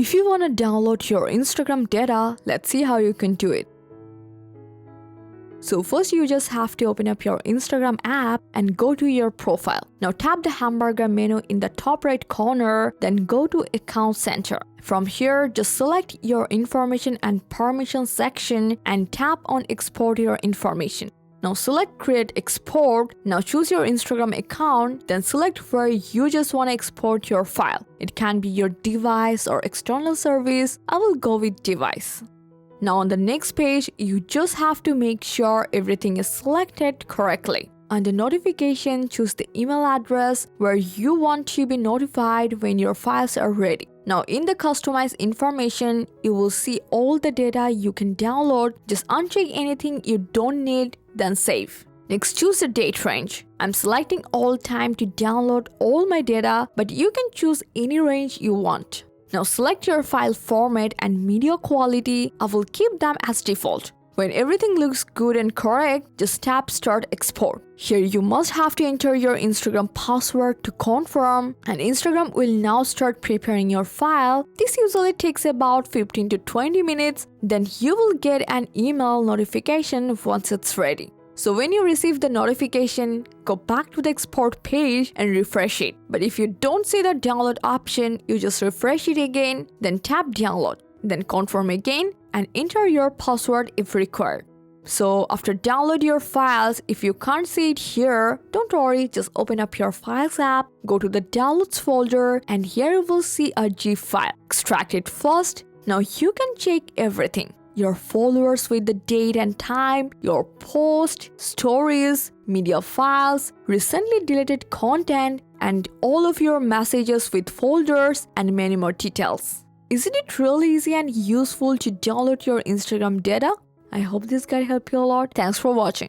If you want to download your Instagram data, let's see how you can do it. So first you just have to open up your Instagram app and go to your profile. Now tap the hamburger menu in the top right corner, then go to Account Center. From here, just select your information and permission section and tap on Export your information. Now select Create Export. Now choose your Instagram account, then select where you just want to export your file. It can be your device or external service. I will go with device. Now on the next page, you just have to make sure everything is selected correctly. Under notification, choose the email address where you want to be notified when your files are ready. Now in the customize information, you will see all the data you can download. Just uncheck anything you don't need, then save. Next, choose the date range. I'm selecting all time to download all my data, but you can choose any range you want. Now select your file format and media quality. I will keep them as default. When everything looks good and correct, just tap Start Export. Here you must have to enter your Instagram password to confirm, and Instagram will now start preparing your file. This usually takes about 15 to 20 minutes. Then you will get an email notification once it's ready. So when you receive the notification, go back to the export page and refresh it. But if you don't see the download option, you just refresh it again, then tap download, then confirm again and enter your password if required. So after download your files, if you can't see it here, don't worry, just open up your Files app, go to the Downloads folder, and here you will see a GIF file. Extract it first. Now you can check everything. Your followers with the date and time, your post, stories, media files, recently deleted content, and all of your messages with folders and many more details. Isn't it really easy and useful to download your Instagram data? I hope this guide helped you a lot. Thanks for watching.